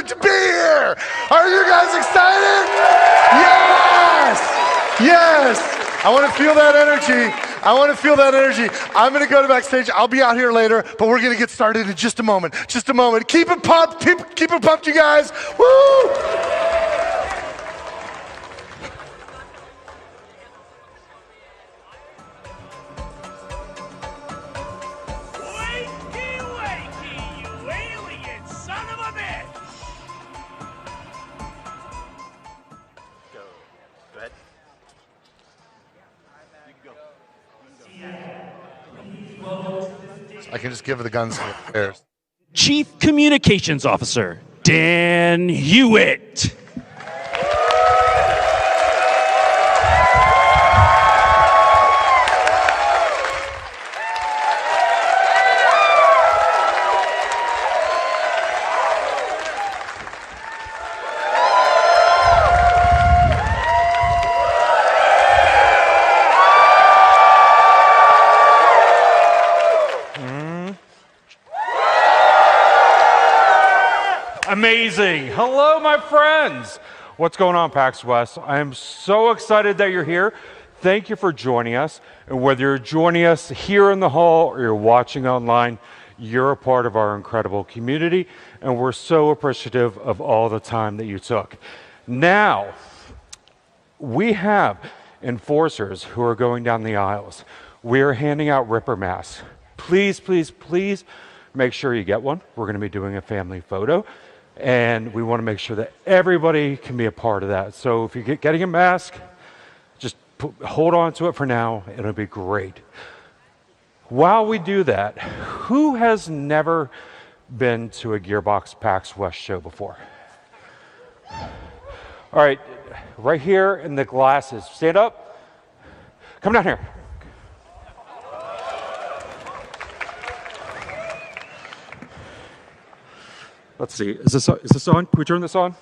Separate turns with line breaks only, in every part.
to be here. Are you guys excited? Yes! Yes! I want to feel that energy. I want to feel that energy. I'm going to go to backstage. I'll be out here later, but we're going to get started in just a moment. Just a moment. Keep it pumped. Keep it pumped, you guys. Woo! I can just give the guns to the players.
Chief Communications Officer, Dan Hewitt.
Amazing. Hello, my friends. What's going on, PAX West? I am so excited that you're here. Thank you for joining us. And whether you're joining us here in the hall or you're watching online, you're a part of our incredible community, and we're so appreciative of all the time that you took. Now, we have enforcers who are going down the aisles. We're handing out Ripper masks. Please, please, please make sure you get one. We're going to be doing a family photo. And we want to make sure that everybody can be a part of that. So if you're getting a mask, just hold on to it for now. It'll be great. While we do that, who has never been to a Gearbox PAX West show before? All right, right here in the glasses. Stand up. Come down here. Let's see, is this on? Can we turn this on?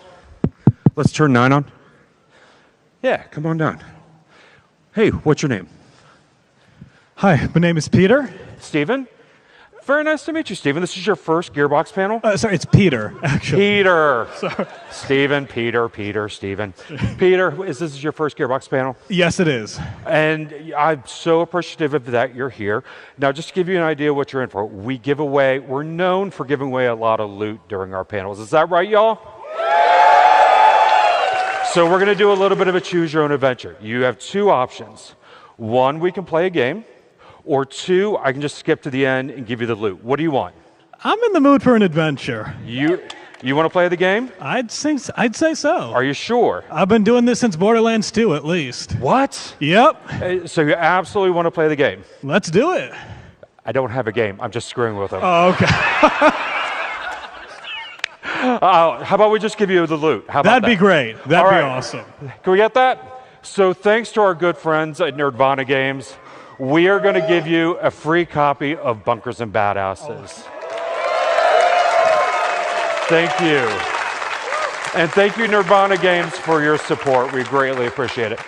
Let's turn 9 on. Yeah, come on down. Hey, what's your name?
Hi, my name is Peter.
Steven? Very nice to meet you, Steven. This is your first Gearbox panel?
Sorry, it's Peter, actually.
Peter.
Sorry.
Steven, Steven. Peter, is this your first Gearbox panel?
Yes, it is.
And I'm so appreciative of that you're here. Now, just to give you an idea what you're in for, we're known for giving away a lot of loot during our panels. Is that right, y'all? So we're going to do a little bit of a choose your own adventure. You have two options. One, we can play a game. Or two, I can just skip to the end and give you the loot. What do you want?
I'm in the mood for an adventure.
You want to play the game?
I'd say so.
Are you sure?
I've been doing this since Borderlands 2, at least.
What?
Yep.
So you absolutely want to play the game?
Let's do it.
I don't have a game. I'm just screwing with them.
Oh, okay.
How about we just give you the loot? How about
That'd be great. That'd be awesome.
Can we get that? So thanks to our good friends at Nerdvana Games, we are going to give you a free copy of Bunkers and Badasses. Thank you. And thank you, Nerdvana Games, for your support. We greatly appreciate it.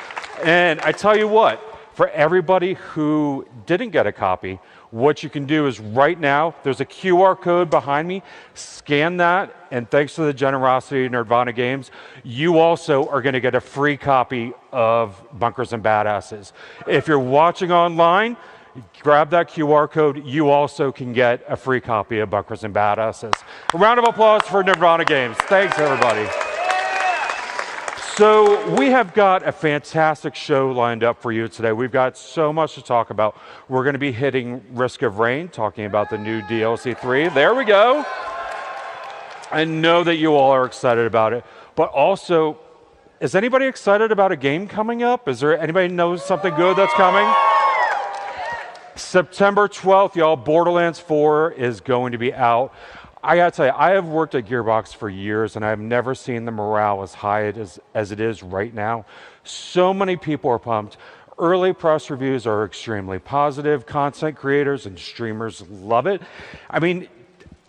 And I tell you what, for everybody who didn't get a copy, what you can do is right now, there's a QR code behind me. Scan that, and thanks to the generosity of Nerdvana Games, you also are going to get a free copy of Bunkers and Badasses. If you're watching online, grab that QR code. You also can get a free copy of Bunkers and Badasses. A round of applause for Nerdvana Games. Thanks, everybody. So we have got a fantastic show lined up for you today. We've got so much to talk about. We're going to be hitting Risk of Rain, talking about the new DLC 3. There we go. I know that you all are excited about it. But also, is anybody excited about a game coming up? Is there anybody knows something good that's coming? September 12th, y'all, Borderlands 4 is going to be out. I gotta tell you, I have worked at Gearbox for years, and I've never seen the morale as high as it is right now. So many people are pumped. Early press reviews are extremely positive. Content creators and streamers love it. I mean,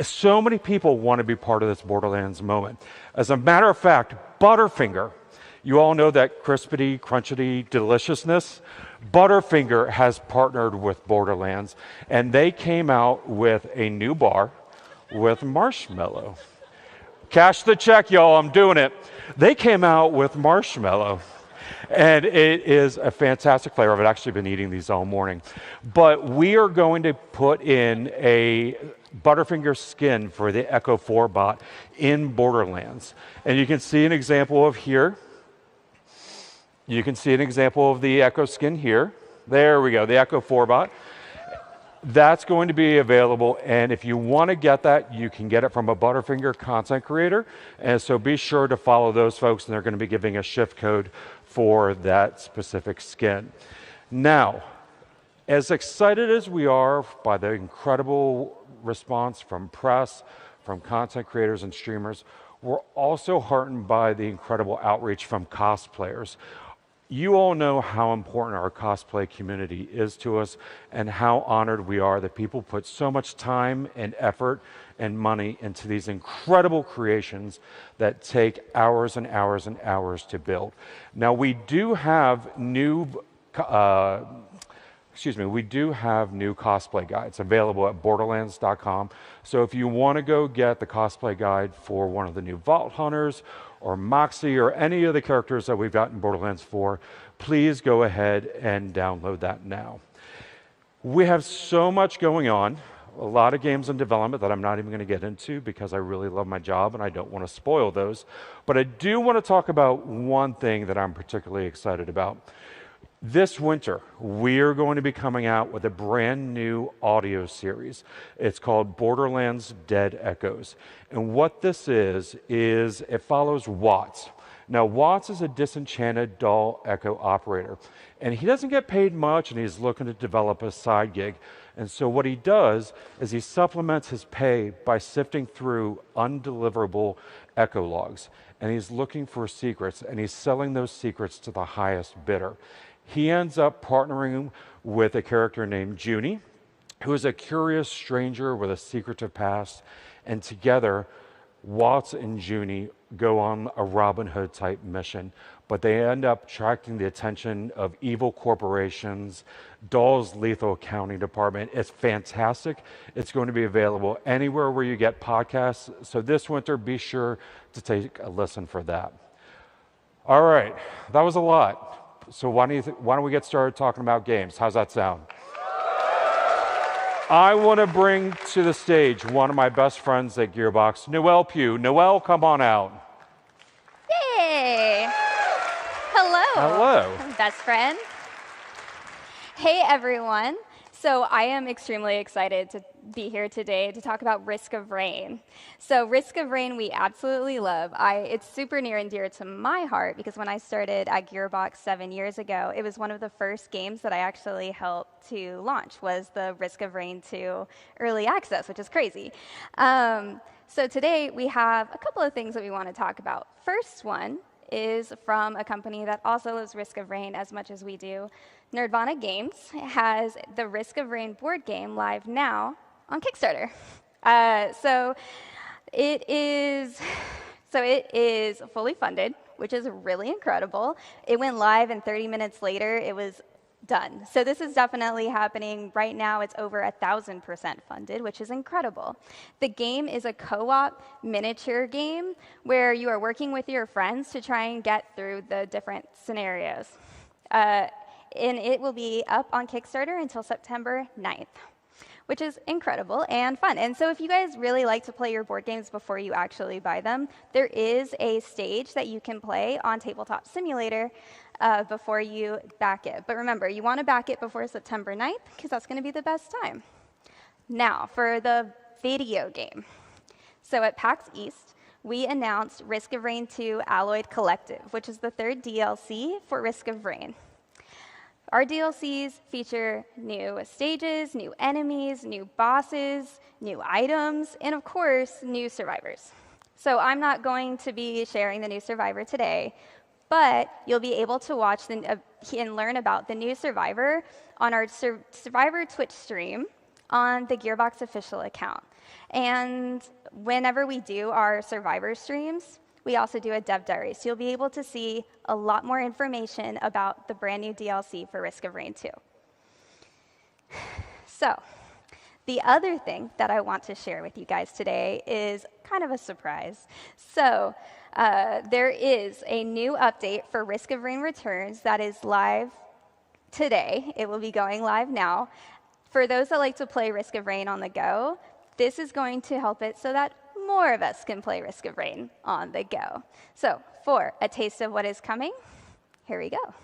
so many people want to be part of this Borderlands moment. As a matter of fact, Butterfinger, you all know that crispity, crunchity deliciousness. Butterfinger has partnered with Borderlands, and they came out with a new bar with marshmallow. Cash the check, y'all. I'm doing it. They came out with marshmallow. And it is a fantastic flavor. I've actually been eating these all morning. But we are going to put in a Butterfinger skin for the Echo 4 bot in Borderlands. And you can see an example of here. You can see an example of the Echo skin here. There we go, the Echo 4 bot. That's going to be available, and if you want to get that, you can get it from a Butterfinger content creator. And so be sure to follow those folks, and they're going to be giving a shift code for that specific skin. Now, as excited as we are by the incredible response from press, from content creators and streamers, we're also heartened by the incredible outreach from cosplayers. You all know how important our cosplay community is to us and how honored we are that people put so much time and effort and money into these incredible creations that take hours and hours and hours to build. Now, we do have new cosplay guides available at Borderlands.com. So if you want to go get the cosplay guide for one of the new Vault Hunters or Moxie or any of the characters that we've got in Borderlands 4, please go ahead and download that now. We have so much going on, a lot of games in development that I'm not even going to get into because I really love my job and I don't want to spoil those. But I do want to talk about one thing that I'm particularly excited about. This winter, we are going to be coming out with a brand new audio series. It's called Borderlands Dead Echoes. And what this is it follows Watts. Now, Watts is a disenchanted doll echo operator. And he doesn't get paid much, and he's looking to develop a side gig. And so what he does is he supplements his pay by sifting through undeliverable echo logs. And he's looking for secrets, and he's selling those secrets to the highest bidder. He ends up partnering with a character named Junie, who is a curious stranger with a secretive past. And together, Watts and Junie go on a Robin Hood type mission, but they end up attracting the attention of evil corporations, Doll's lethal accounting department. It's fantastic. It's going to be available anywhere where you get podcasts. So this winter, be sure to take a listen for that. All right, that was a lot. So why don't we get started talking about games? How's that sound? I want to bring to the stage one of my best friends at Gearbox, Noelle Pugh. Noelle, come on out.
Yay! Hello.
Hello.
Best friend. Hey, everyone. So I am extremely excited to be here today to talk about Risk of Rain. So Risk of Rain we absolutely love. It's super near and dear to my heart because when I started at Gearbox 7 years ago, it was one of the first games that I actually helped to launch was the Risk of Rain 2 early access, which is crazy. So today we have a couple of things that we want to talk about. First one is from a company that also loves Risk of Rain as much as we do. Nerdvana Games has the Risk of Rain board game live now on Kickstarter. So it is fully funded, which is really incredible. It went live, and 30 minutes later, it was done. So this is definitely happening right now. It's over 1,000% funded, which is incredible. The game is a co-op miniature game where you are working with your friends to try and get through the different scenarios. And it will be up on Kickstarter until September 9th, which is incredible and fun. And so if you guys really like to play your board games before you actually buy them, there is a stage that you can play on Tabletop Simulator before you back it. But remember, you want to back it before September 9th because that's going to be the best time. Now, for the video game. So at PAX East, we announced Risk of Rain 2 Alloyed Collective, which is the third DLC for Risk of Rain. Our DLCs feature new stages, new enemies, new bosses, new items, and of course, new survivors. So I'm not going to be sharing the new survivor today, but you'll be able to watch and learn about the new survivor on our Survivor Twitch stream on the Gearbox official account. And whenever we do our survivor streams, we also do a dev diary, so you'll be able to see a lot more information about the brand new DLC for Risk of Rain 2. So, The other thing that I want to share with you guys today is kind of a surprise. So there is a new update for Risk of Rain Returns that is live today. It will be going live now. For those that like to play Risk of Rain on the go, this is going to help it so that more of us can play Risk of Rain on the go. So for a taste of what is coming, here we go.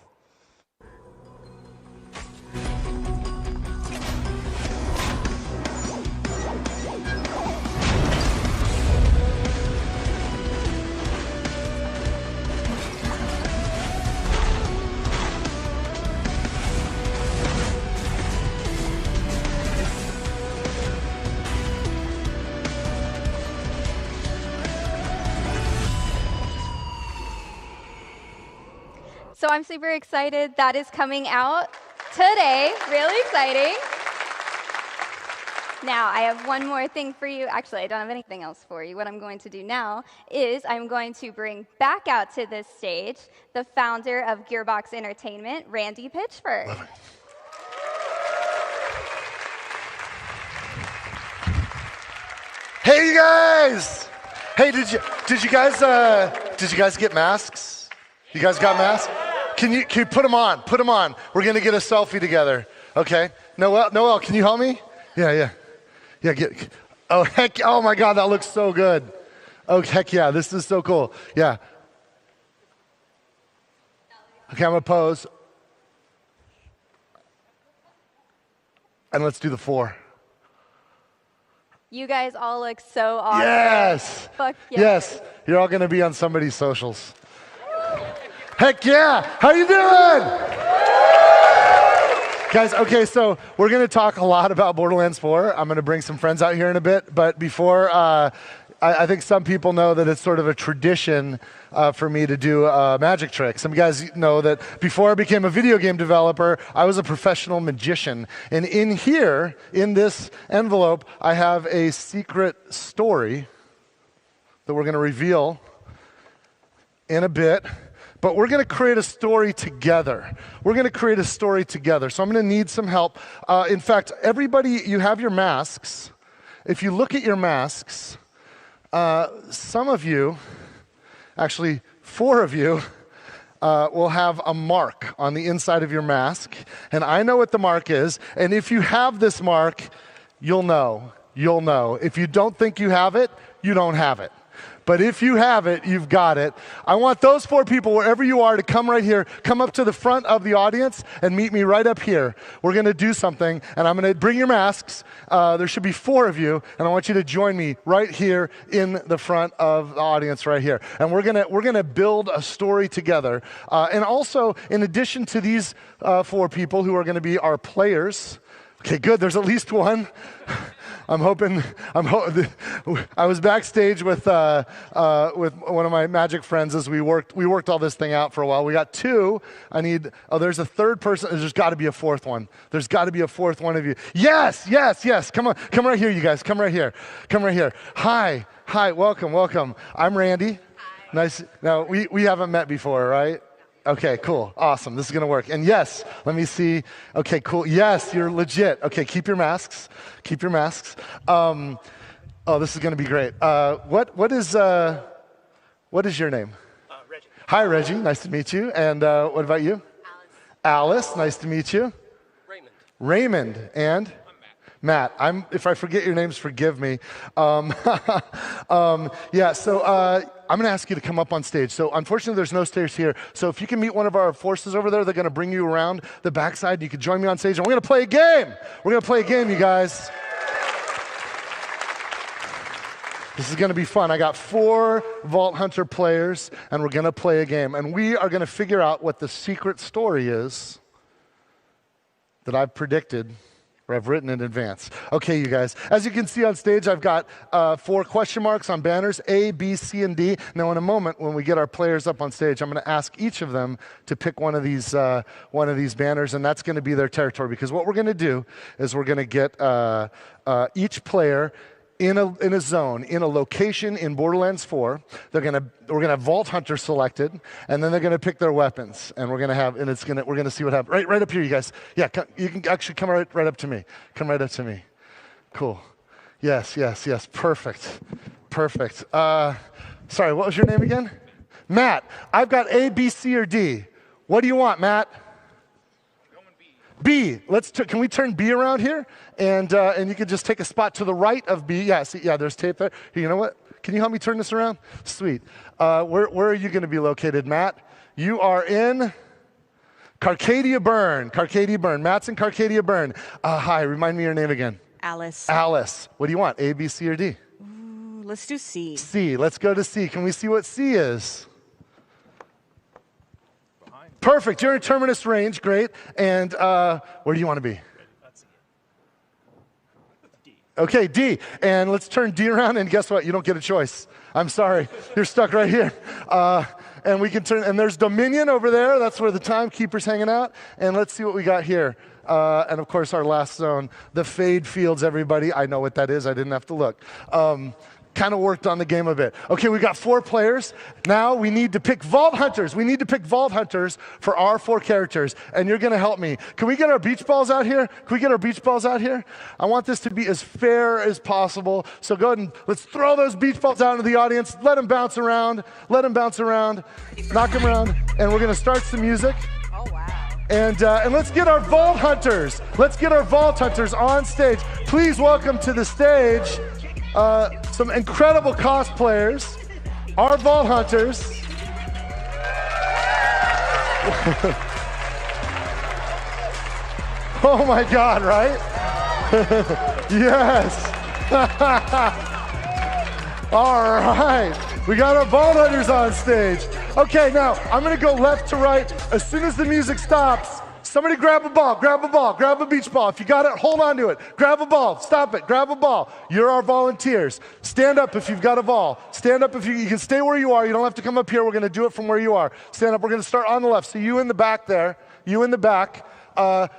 So I'm super excited. That is coming out today. Really exciting. Now, I have one more thing for you. Actually, I don't have anything else for you. What I'm going to do now is I'm going to bring back out to this stage the founder of Gearbox Entertainment, Randy Pitchford.
Love it. Hey, you guys! Hey, did you guys get masks? You guys got masks? Can you put them on? Put them on. We're gonna get a selfie together. Okay. Noel, can you help me? Yeah. Oh heck! Oh my God, that looks so good. Oh heck yeah, this is so cool. Yeah. Okay, I'm gonna pose. And let's do the 4.
You guys all look so awesome.
Yes.
Fuck yes.
Yes. You're all gonna be on somebody's socials. Heck yeah! How you doing? Guys, okay, so we're going to talk a lot about Borderlands 4. I'm going to bring some friends out here in a bit, but before, I think some people know that it's sort of a tradition for me to do a magic trick. Some guys know that before I became a video game developer, I was a professional magician. And in here, in this envelope, I have a secret story that we're going to reveal in a bit. But we're going to create a story together. We're going to create a story together. So I'm going to need some help. In fact, everybody, you have your masks. If you look at your masks, some of you, actually 4 of you, will have a mark on the inside of your mask. And I know what the mark is. And if you have this mark, you'll know. You'll know. If you don't think you have it, you don't have it. But if you have it, you've got it. I want those 4 people, wherever you are, to come right here, come up to the front of the audience and meet me right up here. We're going to do something, and I'm going to bring your masks. There should be 4 of you, and I want you to join me right here in the front of the audience right here. And we're going to build a story together. And also, in addition to these 4 people who are going to be our players, okay, good, there's at least one. I was backstage with one of my magic friends as we worked all this thing out for a while. We got 2. There's a 3rd person. There's got to be a 4th one. There's got to be a 4th one of you. Yes. Come on, come right here, you guys. Come right here. Hi, welcome. I'm Randy.
Hi.
Nice. Now we haven't met before, right? Okay, cool, awesome, this is gonna work. And yes, let me see, okay, cool, yes, you're legit. Okay, keep your masks. Oh, this is gonna be great. What is your name?
Reggie.
Hi, Reggie, nice to meet you. And what about you?
Alice.
Alice, nice to meet you.
Raymond.
Raymond, and? Matt, if I forget your names, forgive me. Yeah, so I'm going to ask you to come up on stage. So unfortunately, there's no stairs here. So if you can meet one of our forces over there, they're going to bring you around the backside. You can join me on stage, and we're going to play a game. We're going to play a game, you guys. This is going to be fun. I got 4 Vault Hunter players, and we're going to play a game. And we are going to figure out what the secret story is that I've predicted or I've written in advance. Okay, you guys. As you can see on stage, I've got 4 question marks on banners, A, B, C, and D. Now, in a moment, when we get our players up on stage, I'm going to ask each of them to pick one of these banners, and that's going to be their territory. Because what we're going to do is we're going to get each player in a zone, in a location in Borderlands 4. We're gonna have Vault Hunter selected, and then they're gonna pick their weapons, and we're gonna see what happens. Right up here, you guys. Yeah, you can actually come right up to me. Come right up to me. Cool. Yes, yes, yes. Perfect. Perfect. Sorry, what was your name again? Matt. I've got A, B, C, or D. What do you want, Matt? B. Can we turn B around here? And you can just take a spot to the right of B. Yeah, see, yeah, there's tape there. Here, you know what? Can you help me turn this around? Sweet. Where are you going to be located, Matt? You are in Carcadia Burn. Carcadia Burn. Matt's in Carcadia Burn. Hi, remind me your name again.
Alice.
Alice. What do you want, A, B, C, or D?
Ooh, let's do C.
C. Let's go to C. Can we see what C is? Perfect. You're in terminus range. Great. And where do you want to be? Okay, D. And let's turn D around, and guess what? You don't get a choice. I'm sorry. You're stuck right here. And we can turn, and there's Dominion over there. That's where the timekeeper's hanging out. And let's see what we got here. And of course, our last zone, the fade fields, everybody. I know what that is. I didn't have to look. Kind of worked on the game a bit. Okay, we got 4 players. Now we need to pick Vault Hunters. We need to pick Vault Hunters for our 4 characters, and you're going to help me. Can we get our beach balls out here? Can we get our beach balls out here? I want this to be as fair as possible. So go ahead and let's throw those beach balls out into the audience. Let them bounce around. Let them bounce around. Knock them around. And we're going to start some music.
Oh, wow.
And let's get our Vault Hunters. Let's get our Vault Hunters on stage. Please welcome to the stage some incredible cosplayers, our Vault Hunters. Oh my God, right? Yes. All right. We got our Vault Hunters on stage. Okay, now I'm going to go left to right. As soon as the music stops, somebody grab a ball, grab a ball, grab a beach ball. If you got it, hold on to it. Grab a ball, stop it, grab a ball. You're our volunteers. Stand up if you've got a ball. Stand up if you can stay where you are. You don't have to come up here. We're going to do it from where you are. Stand up. We're going to start on the left. So you in the back there, you in the back. We're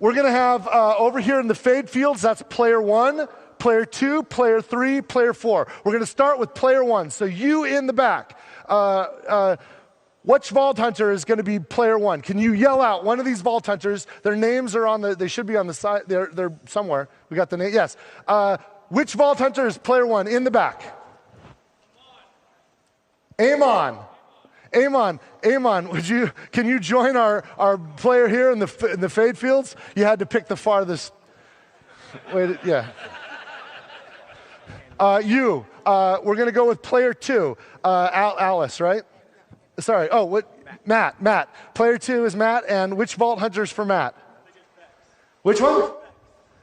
going to have over here in the fade fields, that's player 1, player 2, player 3, player 4. We're going to start with player 1. So you in the back. Which Vault Hunter is going to be player 1? Can you yell out one of these Vault Hunters? Their names are on they should be on the side. They're somewhere. We got the name. Yes. Which Vault Hunter is player 1 in the back? Amon. Amon, can you join our player here in the fade fields? You had to pick the farthest. Wait, yeah. We're going to go with player 2, Alice, right? Sorry. Oh, what? Matt. Player 2 is Matt, and which Vault Hunter's for Matt? Which one?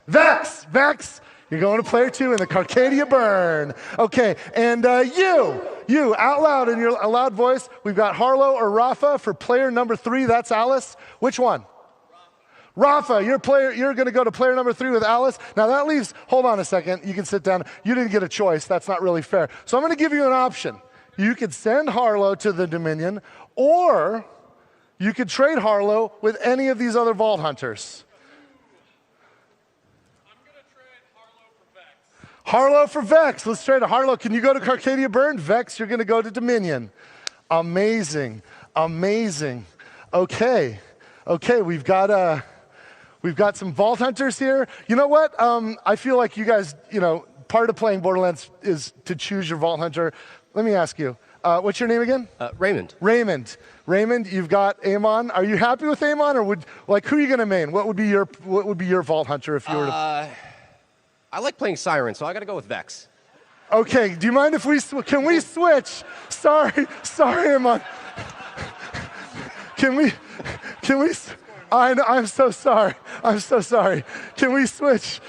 Vex. You're going to player 2 in the Carcadia Burn. Okay, and you, out loud in your loud voice, we've got Harlow or Rafa for player number 3. That's Alice. Which one? Rafa, you're going to go to player number 3 with Alice. Now that leaves, hold on a second, you can sit down. You didn't get a choice, that's not really fair. So I'm going to give you an option. You could send Harlow to the Dominion, or you could trade Harlow with any of these other Vault Hunters.
I'm going to trade Harlow for Vex.
Let's trade Harlow. Can you go to Carcadia Burn? Vex, you're going to go to Dominion. Amazing. Okay, we've got some Vault Hunters here. You know what? I feel like you guys, part of playing Borderlands is to choose your Vault Hunter. Let me ask you, what's your name again?
Raymond.
Raymond, you've got Amon. Are you happy with Amon, or who are you going to main? What would be your Vault Hunter if you were to?
I like playing Siren, so I got to go with Vex.
Okay. Do you mind if can we switch? Sorry, Amon. Can we? I'm so sorry. Can we switch?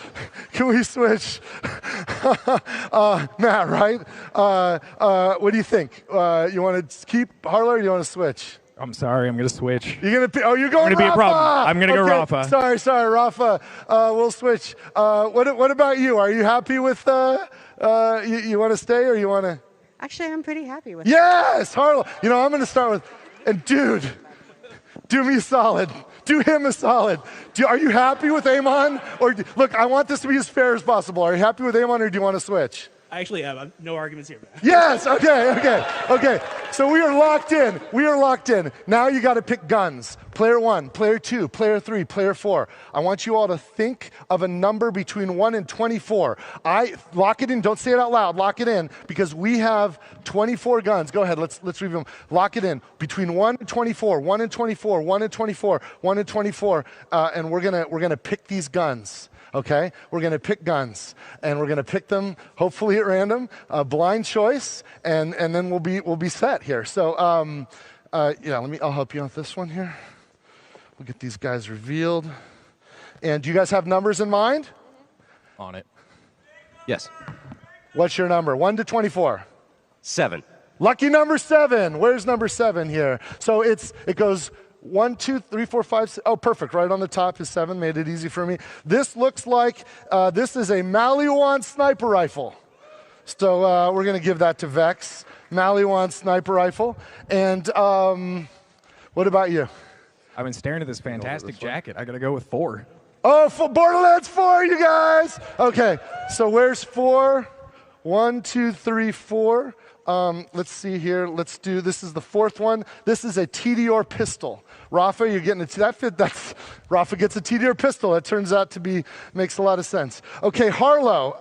Matt, right? What do you think? You want to keep Harlow, or do you want to switch?
I'm sorry, I'm going to switch.
You're going
to be a problem. I'm going to go Rafa.
Sorry, Rafa. We'll switch. What about you? Are you happy with, you want to stay, or you want to?
Actually, I'm pretty happy with it.
Yes, Harlow. I'm going to start with, and dude, do me a solid. Do him a solid. Are you happy with Amon? Look, I want this to be as fair as possible. Are you happy with Amon, or do you want to switch?
I actually have no arguments here, man.
Yes, okay. So we are locked in. Now you got to pick guns. Player 1, player 2, player 3, player 4. I want you all to think of a number between 1 and 24. Lock it in. Don't say it out loud. Lock it in because we have 24 guns. Go ahead. Let's review them. Lock it in. Between 1 and 24, 1 and 24, 1 and 24, 1 and 24, and we're gonna pick these guns. Okay, we're going to pick guns, and we're going to pick them hopefully at random, blind choice, and then we'll be set here. So I'll help you with this one here. We'll get these guys revealed. And do you guys have numbers in mind?
On it. Yes.
What's your number? 1 to 24.
7.
Lucky number 7. Where's number 7 here? So it goes 1, 2, 3, 4, 5, 6. Oh, perfect. Right on the top is 7. Made it easy for me. This looks like this is a Maliwan sniper rifle. So we're going to give that to Vex. Maliwan sniper rifle. And what about you?
I've been staring at this fantastic jacket. I got to go with 4.
Oh, for Borderlands 4, you guys. Okay. So where's 4? 1, 2, 3, 4. Let's see here. This is the 4th one. This is a TDR pistol. Rafa, you're getting Rafa gets a TDR pistol. That turns out to makes a lot of sense. Okay, Harlow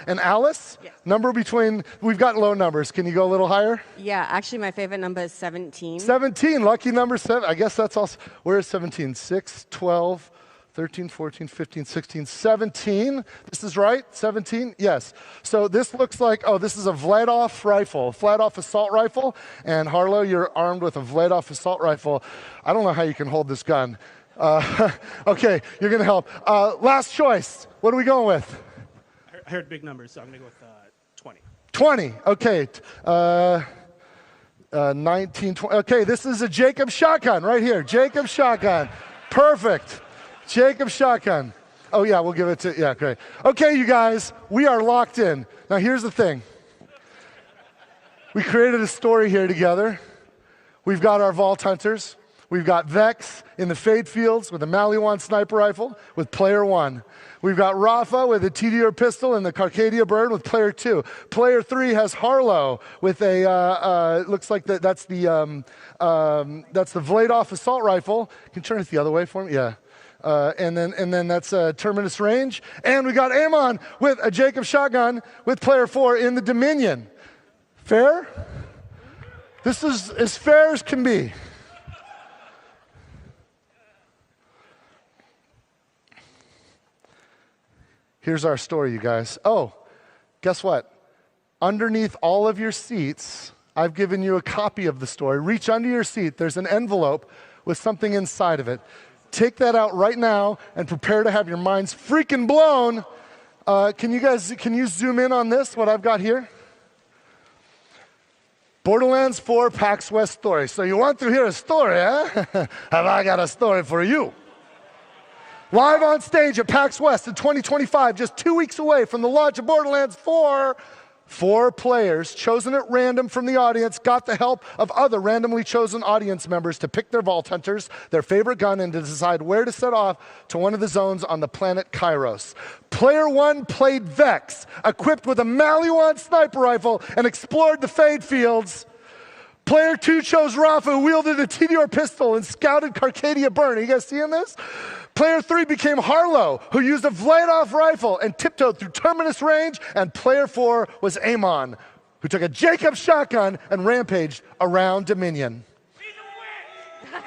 and Alice,
Yes.
number between, we've got low numbers. Can you go a little higher?
Yeah, actually, my favorite number is 17.
17, lucky number 7. I guess that's also, where is 17? 6, 12, 13, 14, 15, 16, 17. This is right? 17? Yes. So this looks like, this is a Vladov rifle, Vladov assault rifle. And Harlow, you're armed with a Vladov assault rifle. I don't know how you can hold this gun. Okay, you're going to help. Last choice. What are we going with?
I heard big numbers, so I'm going to go with 20.
20. Okay. 19, 20. Okay, this is a Jacob shotgun right here. Jacob shotgun. Perfect. Jacob shotgun. Oh, yeah, we'll give it to, yeah, great. Okay, you guys, we are locked in. Now, here's the thing. We created a story here together. We've got our Vault Hunters. We've got Vex in the Fade Fields with a Maliwan sniper rifle with player 1. We've got Rafa with a TDR pistol and the Carcadia bird with player 2. Player 3 has Harlow with a, looks like that's the Vladov assault rifle. Can you turn it the other way for me? Yeah. And then that's Terminus range. And we got Amon with a Jacob shotgun with player 4 in the Dominion. Fair? This is as fair as can be. Here's our story, you guys. Oh, guess what? Underneath all of your seats, I've given you a copy of the story. Reach under your seat. There's an envelope with something inside of it. Take that out right now and prepare to have your minds freaking blown. Can you zoom in on this, what I've got here? Borderlands 4 PAX West story. So you want to hear a story, huh? Have I got a story for you? Live on stage at PAX West in 2025, just 2 weeks away from the launch of Borderlands 4, 4 players chosen at random from the audience got the help of other randomly chosen audience members to pick their Vault Hunters, their favorite gun, and to decide where to set off to one of the zones on the planet Kairos. Player 1 played Vex, equipped with a Maliwan sniper rifle, and explored the Fade Fields. Player 2 chose Rafa, who wielded a TDR pistol and scouted Carcadia Burn. Are you guys seeing this? Player 3 became Harlow, who used a Vladov rifle and tiptoed through Terminus range. And player 4 was Amon, who took a Jacob shotgun and rampaged around Dominion.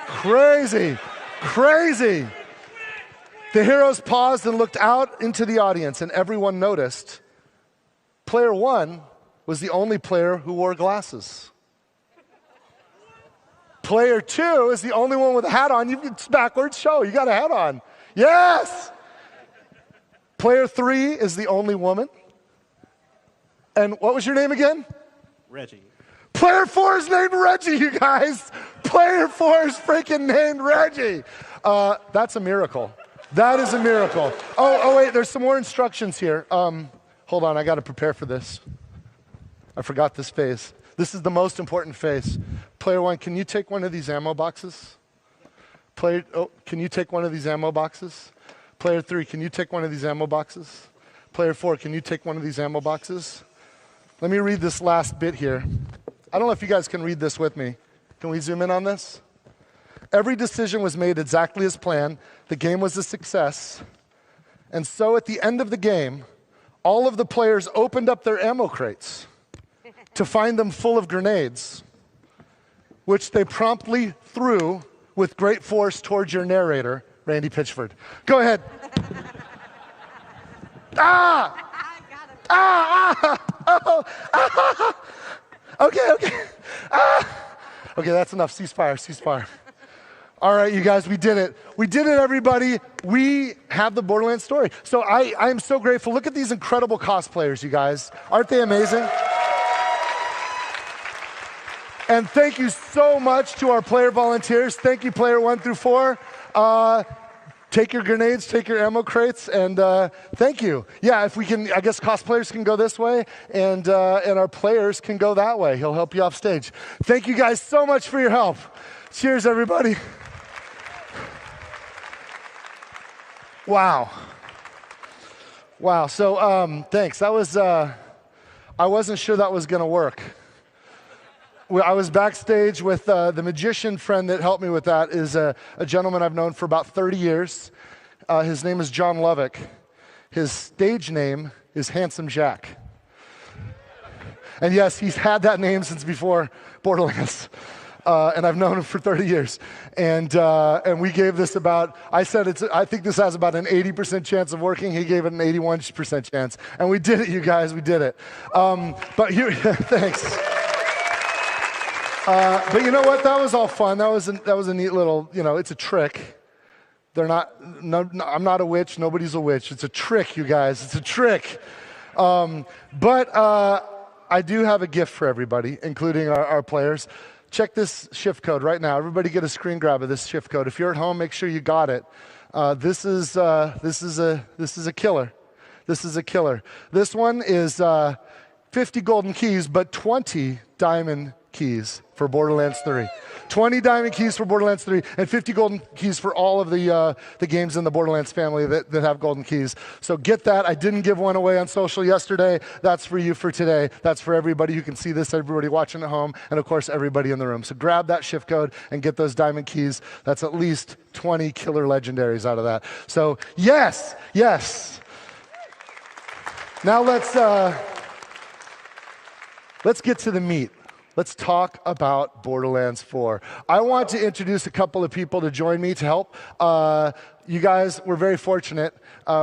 Crazy, crazy. The heroes paused and looked out into the audience, and everyone noticed player 1 was the only player who wore glasses. Player 2 is the only one with a hat on. It's backwards show. You got a hat on. Yes! Player 3 is the only woman. And what was your name again?
Reggie.
Player 4 is named Reggie, you guys. Player 4 is freaking named Reggie. That's a miracle. That is a miracle. Oh, wait, there's some more instructions here. Hold on, I got to prepare for this. I forgot this phase. This is the most important phase. Player 1, can you take one of these ammo boxes? Can you take one of these ammo boxes? Player 3, can you take one of these ammo boxes? Player 4, can you take one of these ammo boxes? Let me read this last bit here. I don't know if you guys can read this with me. Can we zoom in on this? Every decision was made exactly as planned. The game was a success. And so at the end of the game, all of the players opened up their ammo crates to find them full of grenades, which they promptly threw with great force towards your narrator, Randy Pitchford. Go ahead. Okay. Okay, that's enough. Ceasefire. All right, you guys, we did it. We did it, everybody. We have the Borderlands story. So I am so grateful. Look at these incredible cosplayers, you guys. Aren't they amazing? And thank you so much to our player volunteers. Thank you, player 1 through 4. Take your grenades, take your ammo crates, and thank you. Yeah, if we can, I guess cosplayers can go this way, and our players can go that way. He'll help you off stage. Thank you guys so much for your help. Cheers, everybody. Wow. So thanks. That was, I wasn't sure that was going to work. I was backstage with the magician friend that helped me with that is a gentleman I've known for about 30 years. His name is John Lovick. His stage name is Handsome Jack. And yes, he's had that name since before Borderlands. And I've known him for 30 years. And we gave this about, I think this has about an 80% chance of working. He gave it an 81% chance. And we did it, you guys, we did it. But here, thanks. But you know what? That was all fun. That was a neat little, it's a trick. I'm not a witch. Nobody's a witch. It's a trick, you guys. It's a trick. But I do have a gift for everybody, including our players. Check this shift code right now. Everybody get a screen grab of this shift code. If you're at home, make sure you got it. This is a killer. This is a killer. This one is 50 golden keys, but 20 diamond keys for Borderlands 3. 20 diamond keys for Borderlands 3 and 50 golden keys for all of the games in the Borderlands family that have golden keys. So get that. I didn't give one away on social yesterday. That's for you for today. That's for everybody who can see this, everybody watching at home, and of course everybody in the room. So grab that shift code and get those diamond keys. That's at least 20 killer legendaries out of that. So yes. Now let's get to the meat. Let's talk about Borderlands 4. I want to introduce a couple of people to join me to help. You guys, we're very fortunate.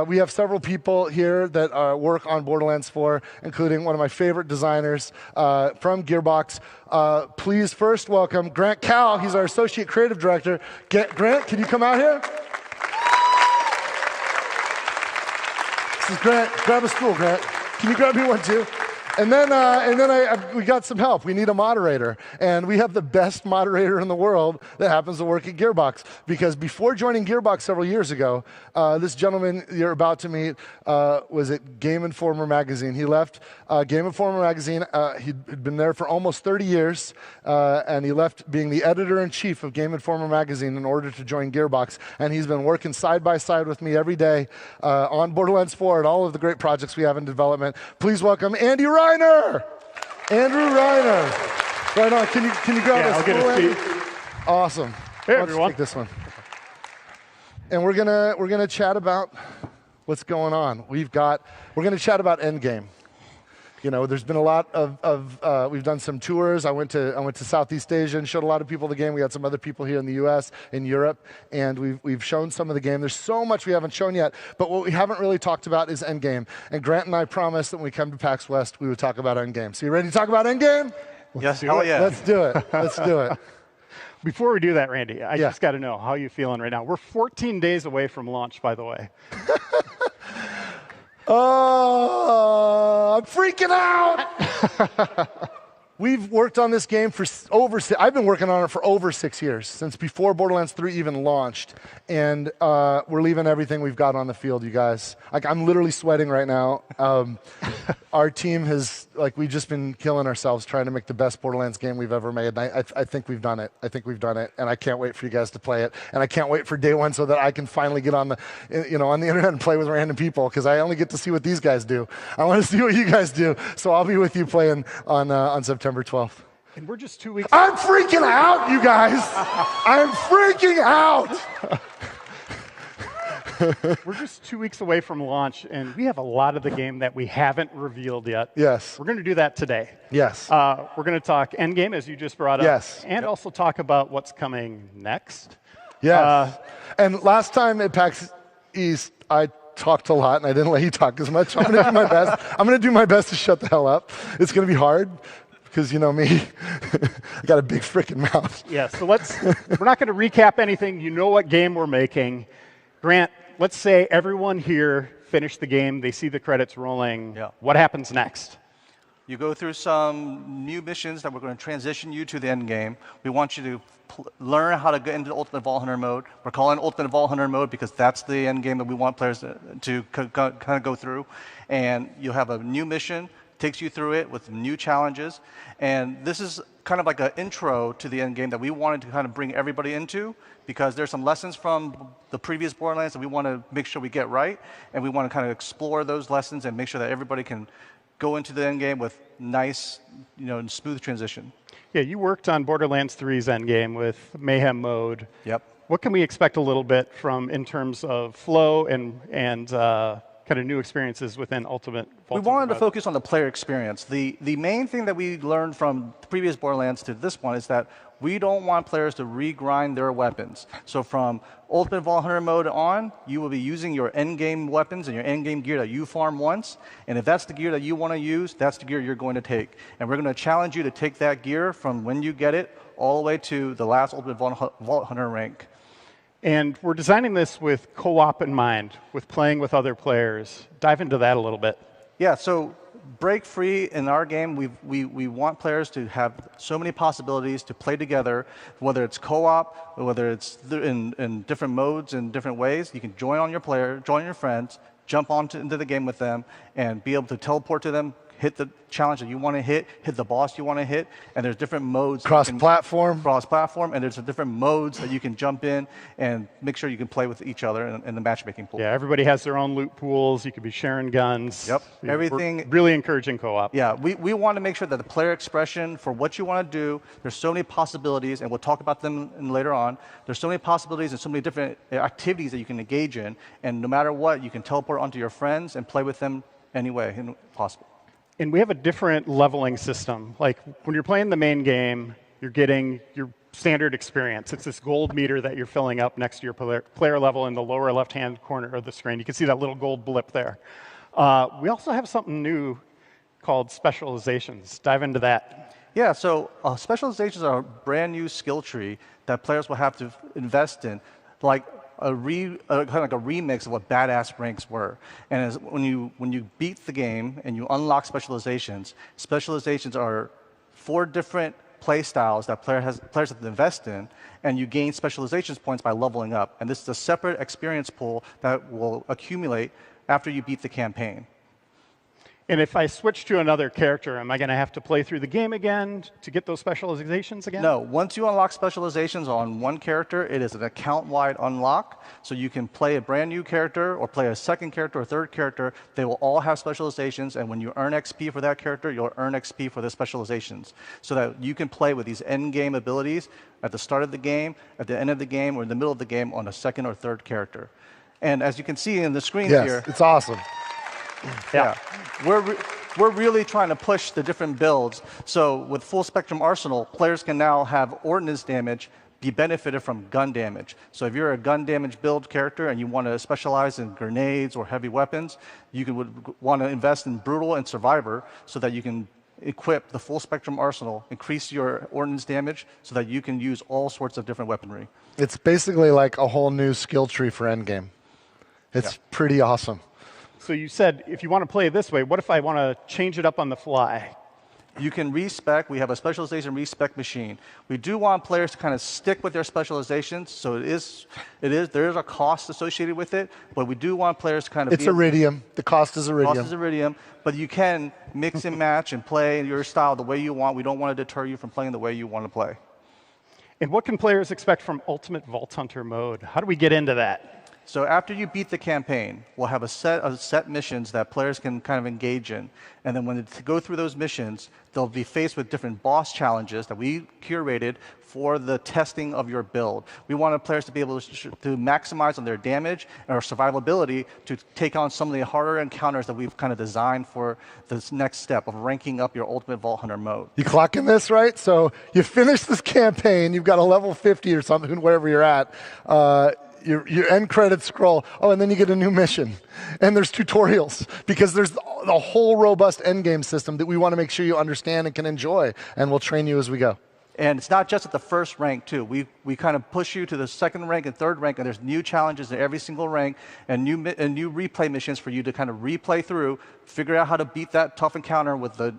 We have several people here that work on Borderlands 4, including one of my favorite designers from Gearbox. Please first welcome Grant Cowell. He's our Associate Creative Director. Grant, can you come out here? This is Grant. Grab a stool, Grant. Can you grab me one too? And then we got some help. We need a moderator. And we have the best moderator in the world that happens to work at Gearbox. Because before joining Gearbox several years ago, this gentleman you're about to meet was at Game Informer magazine. He left Game Informer magazine. He'd been there for almost 30 years. And he left being the editor-in-chief of Game Informer magazine in order to join Gearbox. And he's been working side by side with me every day on Borderlands 4 and all of the great projects we have in development. Please welcome Andy Reiner. Andrew Reiner. Right on. Can you grab us?
I'll get a seat.
Awesome.
Hey,
Let's
everyone.
take this one. And we're gonna chat about what's going on. We're gonna chat about Endgame. There's been a lot of we've done some tours. I went to Southeast Asia and showed a lot of people the game. We had some other people here in the US, in Europe, and we've shown some of the game. There's so much we haven't shown yet, but what we haven't really talked about is Endgame. And Grant and I promised that when we come to PAX West, we would talk about Endgame. So you ready to talk about Endgame?
Yes, hell yeah.
Let's do it. Let's do it.
Before we do that, Randy, I just got to know how you feeling right now. We're 14 days away from launch, by the way.
Oh, I'm freaking out. We've worked on this game for I've been working on it for over 6 years, since before Borderlands 3 even launched. And we're leaving everything we've got on the field, you guys. I'm literally sweating right now. Our team has like we've just been killing ourselves trying to make the best Borderlands game we've ever made. And I think we've done it. I think we've done it, and I can't wait for you guys to play it. And I can't wait for day one so that I can finally get on the, on the internet and play with random people, because I only get to see what these guys do. I want to see what you guys do. So I'll be with you playing on September 12th.
And we're just 2 weeks.
I'm freaking out, you guys. I'm freaking out.
We're just 2 weeks away from launch, and we have a lot of the game that we haven't revealed yet.
Yes.
We're going to do that today.
Yes.
We're going to talk Endgame, as you just brought up.
Yes.
And also talk about what's coming next.
Yes. And last time at PAX East, I talked a lot, and I didn't let you talk as much. I'm going to do my best. I'm going to do my best to shut the hell up. It's going to be hard, because you know me. I got a big freaking mouth.
Yeah, so we're not going to recap anything. You know what game we're making. Grant, let's say everyone here finished the game, they see the credits rolling.
Yeah.
What happens next?
You go through some new missions that we're going to transition you to the end game. We want you to learn how to get into Ultimate Vault Hunter mode. We're calling it Ultimate Vault Hunter mode because that's the end game that we want players to kind of go through. And you'll have a new mission, takes you through it with new challenges. And this is kind of like an intro to the end game that we wanted to kind of bring everybody into, because there's some lessons from the previous Borderlands that we want to make sure we get right, and we want to kind of explore those lessons and make sure that everybody can go into the end game with nice, and smooth transition.
Yeah, you worked on Borderlands 3's end game with Mayhem mode.
Yep.
What can we expect a little bit from in terms of flow and kind of new experiences within Ultimate Vault?
We wanted to focus on the player experience. The main thing that we learned from the previous Borderlands to this one is that we don't want players to regrind their weapons. So from Ultimate Vault Hunter mode on, you will be using your end-game weapons and your end-game gear that you farm once. And if that's the gear that you want to use, that's the gear you're going to take. And we're going to challenge you to take that gear from when you get it all the way to the last Ultimate Vault Hunter rank.
And we're designing this with co-op in mind, with playing with other players. Dive into that a little bit.
Yeah, so break free in our game, we want players to have so many possibilities to play together, whether it's co-op, whether it's in different modes and different ways. You can join your friends, jump into the game with them, and be able to teleport to them, hit the challenge that you want to hit the boss you want to hit, and there's different modes.
Cross-platform.
Cross-platform, and there's different modes that you can jump in and make sure you can play with each other in the matchmaking pool.
Yeah, everybody has their own loot pools. You could be sharing guns.
Yep,
We're really encouraging co-op.
Yeah, we want to make sure that the player expression for what you want to do, there's so many possibilities, and we'll talk about them later on. There's so many possibilities and so many different activities that you can engage in, and no matter what, you can teleport onto your friends and play with them any way possible.
And we have a different leveling system. Like when you're playing the main game, you're getting your standard experience. It's this gold meter that you're filling up next to your player level in the lower left-hand corner of the screen. You can see that little gold blip there. We also have something new called specializations. Dive into that.
Yeah, so specializations are a brand new skill tree that players will have to invest in, like kind of like a remix of what badass ranks were. And when you beat the game and you unlock specializations are 4 different play styles that players have to invest in, and you gain specializations points by leveling up. And this is a separate experience pool that will accumulate after you beat the campaign.
And if I switch to another character, am I going to have to play through the game again to get those specializations again?
No. Once you unlock specializations on one character, it is an account-wide unlock. So you can play a brand new character or play a second character or third character. They will all have specializations. And when you earn XP for that character, you'll earn XP for the specializations. So that you can play with these end-game abilities at the start of the game, at the end of the game, or in the middle of the game on a second or third character. And as you can see in the screen here.
It's awesome.
Yeah. We're really trying to push the different builds. So with Full Spectrum Arsenal, players can now have ordnance damage be benefited from gun damage. So if you're a gun damage build character and you want to specialize in grenades or heavy weapons, you would want to invest in Brutal and Survivor so that you can equip the Full Spectrum Arsenal, increase your ordnance damage so that you can use all sorts of different weaponry.
It's basically like a whole new skill tree for endgame. It's pretty awesome.
So you said if you want to play it this way, what if I want to change it up on the fly?
You can respec. We have a specialization respec machine. We do want players to kind of stick with their specializations, so there is a cost associated with it, but we do want players to kind of.
It's iridium. The cost is iridium.
Cost is iridium, but you can mix and match and play your style the way you want. We don't want to deter you from playing the way you want to play.
And what can players expect from Ultimate Vault Hunter mode? How do we get into that?
So after you beat the campaign, we'll have a set of missions that players can kind of engage in. And then when they go through those missions, they'll be faced with different boss challenges that we curated for the testing of your build. We wanted players to be able to maximize on their damage or survivability to take on some of the harder encounters that we've kind of designed for this next step of ranking up your Ultimate Vault Hunter mode.
You clocking this, right? So you finish this campaign, you've got a level 50 or something, wherever you're at. Your end credits scroll. Oh, and then you get a new mission. And there's tutorials because there's a whole robust endgame system that we want to make sure you understand and can enjoy. And we'll train you as we go.
And it's not just at the first rank, too. We kind of push you to the second rank and third rank, and there's new challenges in every single rank and new replay missions for you to kind of replay through, figure out how to beat that tough encounter with the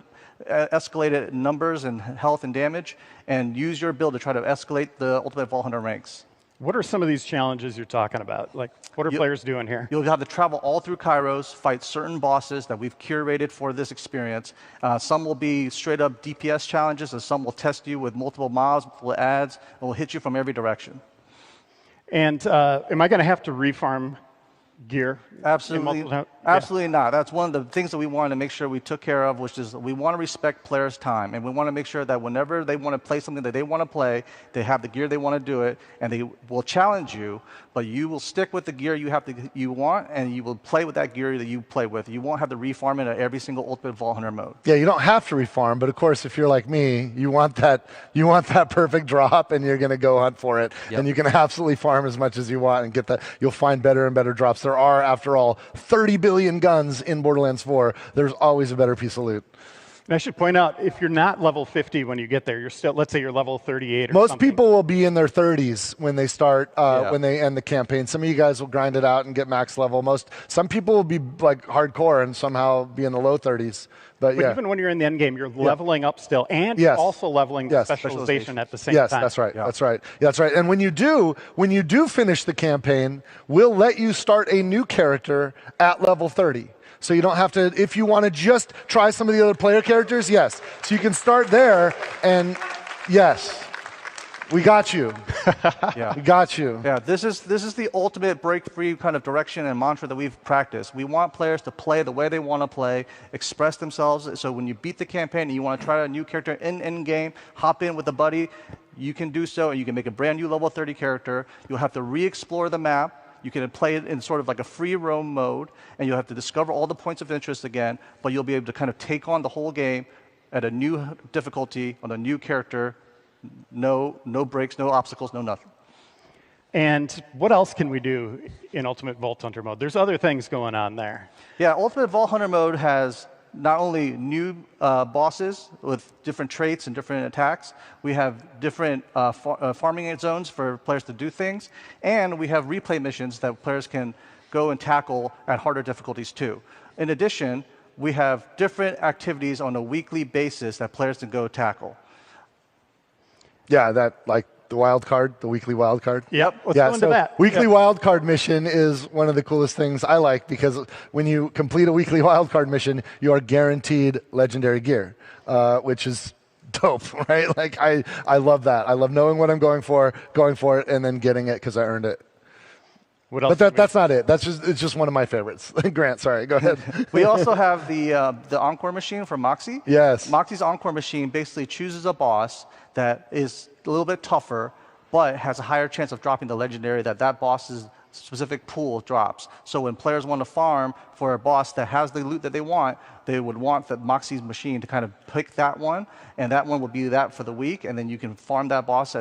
escalated numbers and health and damage, and use your build to try to escalate the Ultimate Vault Hunter ranks.
What are some of these challenges you're talking about? Like, what are players doing here?
You'll have to travel all through Kairos, fight certain bosses that we've curated for this experience. Some will be straight up DPS challenges, and some will test you with multiple mobs, multiple ads, and will hit you from every direction.
And am I going to have to refarm gear?
Absolutely, absolutely not. That's one of the things that we wanted to make sure we took care of, which is we want to respect players' time, and we want to make sure that whenever they want to play something that they want to play, they have the gear they want to do it, and they will challenge you, but you will stick with the gear you want, and you will play with that gear that you play with. You won't have to refarm it at every single Ultimate Vault Hunter mode.
Yeah, you don't have to refarm, but of course, if you're like me, you want that perfect drop, and you're going to go hunt for it, and you can absolutely farm as much as you want and get that. You'll find better and better drops. There are, after all, 30 billion guns in Borderlands 4. There's always a better piece of loot.
And I should point out, if you're not level 50 when you get there, you're still, let's say you're level 38 or
Most
something.
people will be in their 30s when they start, when they end the campaign. Some of you guys will grind it out and get max level. Some people will be like hardcore and somehow be in the low 30s. But yeah.
Even when you're in the end game, you're leveling up still, and you're also leveling the specialization at the same time.
Yes, that's right. That's right. Yeah, that's right. And when you do finish the campaign, we'll let you start a new character at level 30. So you don't have to, if you want to just try some of the other player characters, yes. So you can start there, and yes, we got you. We got you.
Yeah, this is the ultimate break-free kind of direction and mantra that we've practiced. We want players to play the way they want to play, express themselves. So when you beat the campaign and you want to try a new character in game, hop in with a buddy, you can do so, and you can make a brand new level 30 character. You'll have to re-explore the map. You can play it in sort of like a free roam mode, and you'll have to discover all the points of interest again, but you'll be able to kind of take on the whole game at a new difficulty on a new character. No breaks, no obstacles, no nothing.
And what else can we do in Ultimate Vault Hunter mode? There's other things going on there.
Yeah, Ultimate Vault Hunter mode has not only new bosses with different traits and different attacks, we have different farming zones for players to do things, and we have replay missions that players can go and tackle at harder difficulties too. In addition, we have different activities on a weekly basis that players can go tackle.
Yeah, that like the wild card, the weekly wild card.
Yep, let's go into that.
Weekly wild card mission is one of the coolest things I like because when you complete a weekly wild card mission, you are guaranteed legendary gear, which is dope, right? Like I love that. I love knowing what I'm going for it, and then getting it because I earned it.
What else?
But that's not it. It's just one of my favorites. Grant, sorry, go ahead.
We also have the Encore machine from Moxie.
Yes.
Moxie's Encore machine basically chooses a boss that is a little bit tougher, but has a higher chance of dropping the legendary that boss's specific pool drops. So when players want to farm for a boss that has the loot that they would want the Moxie's machine to kind of pick that one, and that one will be that for the week, and then you can farm that boss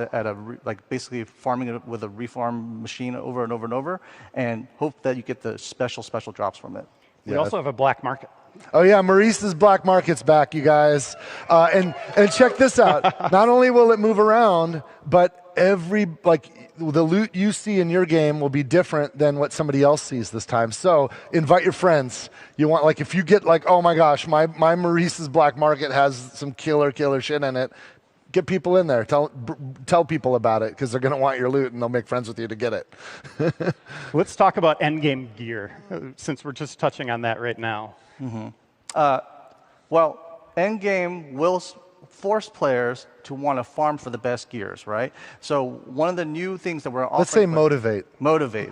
basically farming it with a reform machine over and over and over, and hope that you get the special drops from it.
We also have a black market.
Oh yeah, Maurice's Black Market's back, you guys. And check this out. Not only will it move around, but the loot you see in your game will be different than what somebody else sees this time. So invite your friends. You want, like, if you get like, oh my gosh, my Maurice's Black Market has some killer shit in it. Get people in there. Tell people about it because they're going to want your loot and they'll make friends with you to get it.
Let's talk about endgame gear, since we're just touching on that right now.
Well, endgame will force players to want to farm for the best gears, right? So one of the new things that we're offering...
Let's say motivate.
Motivate.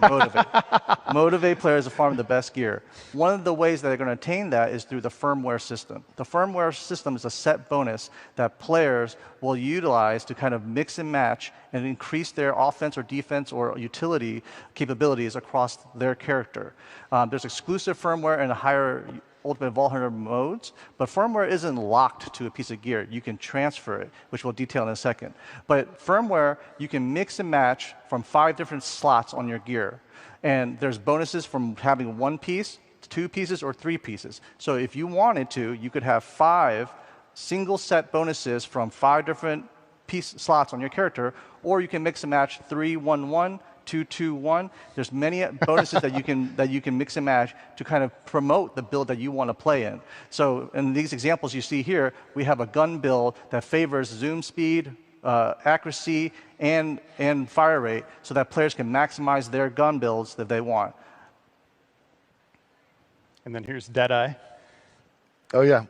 Motivate players to farm the best gear. One of the ways that they're going to attain that is through the firmware system. The firmware system is a set bonus that players will utilize to kind of mix and match and increase their offense or defense or utility capabilities across their character. There's exclusive firmware and a higher Ultimate Vault Hunter modes, but firmware isn't locked to a piece of gear. You can transfer it, which we'll detail in a second. But firmware, you can mix and match from 5 different slots on your gear. And there's bonuses from having 1 piece, 2 pieces, or 3 pieces. So if you wanted to, you could have 5 single set bonuses from 5 different slots on your character, or you can mix and match 3-1-1, 2-2-1. There's many bonuses that you can mix and match to kind of promote the build that you want to play in. So in these examples you see here, we have a gun build that favors zoom speed, accuracy, and fire rate, so that players can maximize their gun builds that they want.
And then here's Deadeye.
Oh yeah.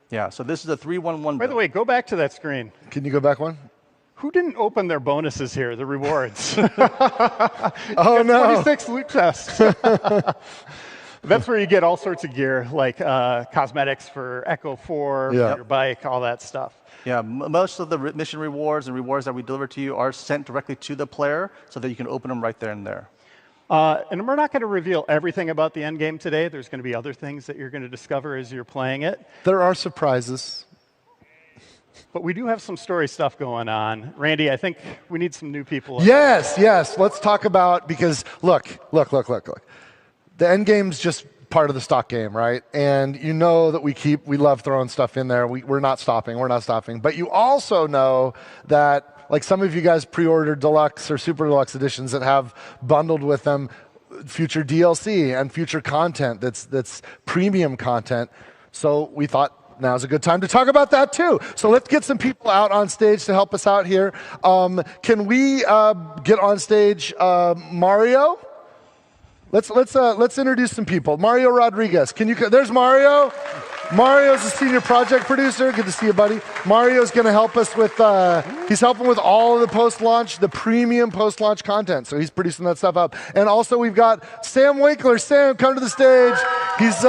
Yeah. So this is a 3-1-1.
By the way, go back to that screen.
Can you go back one?
Who didn't open their bonuses here, the rewards?
Oh, no.
26 loot chests. That's where you get all sorts of gear, like cosmetics for Echo 4, for your bike, all that stuff.
Yeah, most of the mission rewards and rewards that we deliver to you are sent directly to the player so that you can open them right there and there.
And we're not going to reveal everything about the end game today. There's going to be other things that you're going to discover as you're playing it.
There are surprises.
But we do have some story stuff going on. Randy, I think we need some new people.
Yes. Let's talk about, because look. The end game's just part of the stock game, right? And you know that we love throwing stuff in there. We're not stopping. But you also know that, like, some of you guys pre-ordered deluxe or super deluxe editions that have bundled with them future DLC and future content that's premium content. So we thought, now's a good time to talk about that too. So let's get some people out on stage to help us out here. Can we get on stage Mario? Let's introduce some people. Mario Rodriguez. There's Mario. Mario's a senior project producer. Good to see you, buddy. Mario's going to help us with, he's helping with all of the premium post-launch content. So he's producing that stuff up. And also we've got Sam Winkler. Sam, come to the stage. He's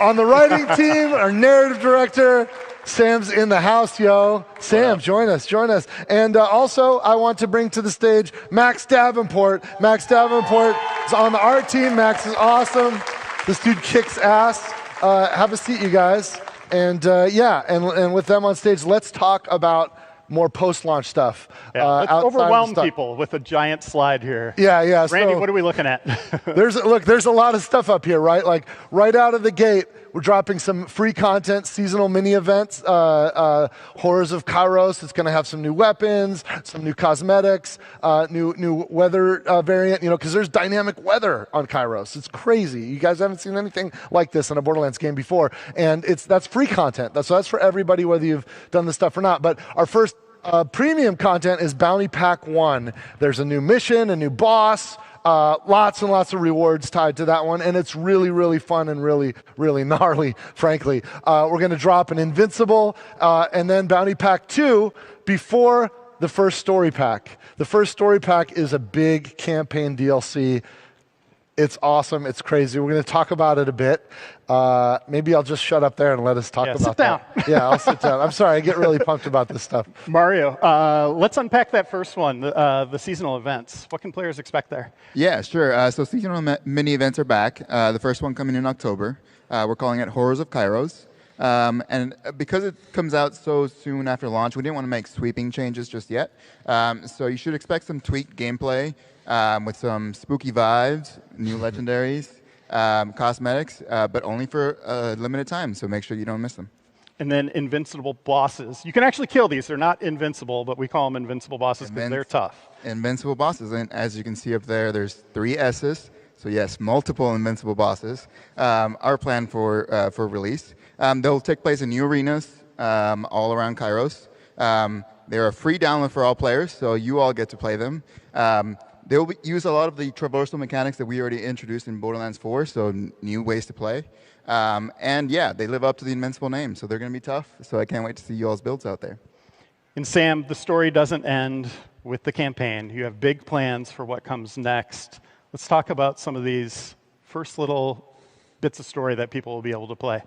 on the writing team, our narrative director. Sam's in the house, yo. Sam, join us. And also, I want to bring to the stage Max Davenport. Max Davenport is on the art team. Max is awesome. This dude kicks ass. Have a seat, you guys. And and with them on stage, let's talk about more post-launch stuff.
Let's overwhelm people with a giant slide here.
Yeah.
Randy, what are we looking at?
There's a lot of stuff up here, right? Like right out of the gate, we're dropping some free content, seasonal mini events, Horrors of Kairos. It's going to have some new weapons, some new cosmetics, new weather variant. Because there's dynamic weather on Kairos. It's crazy. You guys haven't seen anything like this in a Borderlands game before, and that's free content. That's for everybody, whether you've done this stuff or not. But our first premium content is Bounty Pack 1. There's a new mission, a new boss. Lots and lots of rewards tied to that one, and it's really, really fun and really, really gnarly, frankly. We're going to drop an Invincible and then Bounty Pack 2 before the first story pack. The first story pack is a big campaign DLC. It's awesome. It's crazy. We're going to talk about it a bit. Maybe I'll just shut up there and let us talk about that.
Sit down.
Yeah, I'll sit down. I'm sorry. I get really pumped about this stuff.
Mario, let's unpack that first one, the seasonal events. What can players expect there?
Yeah, sure. So seasonal mini events are back. The first one coming in October. We're calling it Horrors of Kairos. And because it comes out so soon after launch, we didn't want to make sweeping changes just yet. So you should expect some tweaked gameplay with some spooky vibes, new legendaries, cosmetics, but only for a limited time, so make sure you don't miss them.
And then invincible bosses. You can actually kill these. They're not invincible, but we call them invincible bosses because they're tough.
Invincible bosses, and as you can see up there, there's 3 S's. So yes, multiple invincible bosses are planned for release. They'll take place in new arenas all around Kairos. They're a free download for all players, so you all get to play them. They'll use a lot of the traversal mechanics that we already introduced in Borderlands 4, so new ways to play. And yeah, they live up to the Invincible name, so they're going to be tough. So I can't wait to see you all's builds out there.
And Sam, the story doesn't end with the campaign. You have big plans for what comes next. Let's talk about some of these first little bits of story that people will be able to play.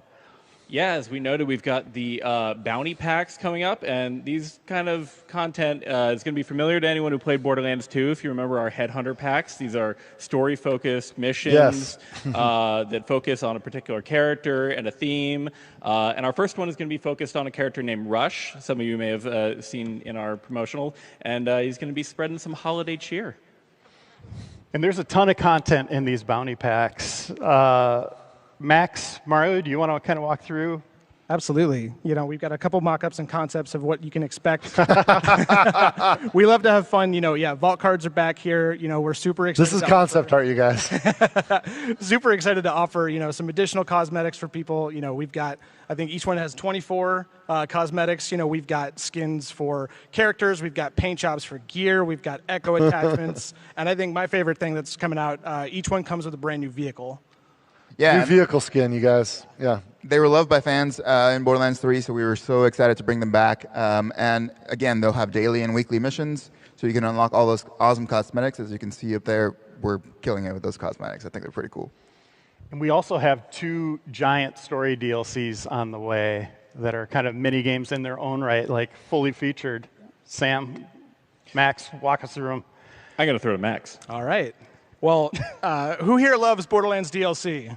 Yeah, as we noted, we've got the bounty packs coming up, and these kind of content is going to be familiar to anyone who played Borderlands 2. If you remember our Headhunter packs, these are story-focused missions that focus on a particular character and a theme. And our first one is going to be focused on a character named Rush. Some of you may have seen in our promotional, and he's going to be spreading some holiday cheer.
And there's a ton of content in these bounty packs. Max, Mario, do you want to kind of walk through?
Absolutely. You know, we've got a couple mock-ups and concepts of what you can expect. We love to have fun. You know, yeah, vault cards are back here. You know, we're super excited.
This is concept art, you guys.
Super excited to offer, you know, some additional cosmetics for people. You know, we've got, I think each one has 24 cosmetics. You know, we've got skins for characters. We've got paint jobs for gear. We've got echo attachments. And I think my favorite thing that's coming out, each one comes with a brand new vehicle.
Yeah,
new vehicle skin, you guys. Yeah.
They were loved by fans in Borderlands 3, so we were so excited to bring them back. And again, they'll have daily and weekly missions, so you can unlock all those awesome cosmetics. As you can see up there, we're killing it with those cosmetics. I think they're pretty cool.
And we also have 2 giant story DLCs on the way that are kind of mini games in their own right, like fully featured. Sam, Max, walk us through them.
I'm going to throw to Max.
All right. Well, who here loves Borderlands DLC?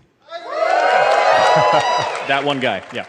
That one guy, yeah.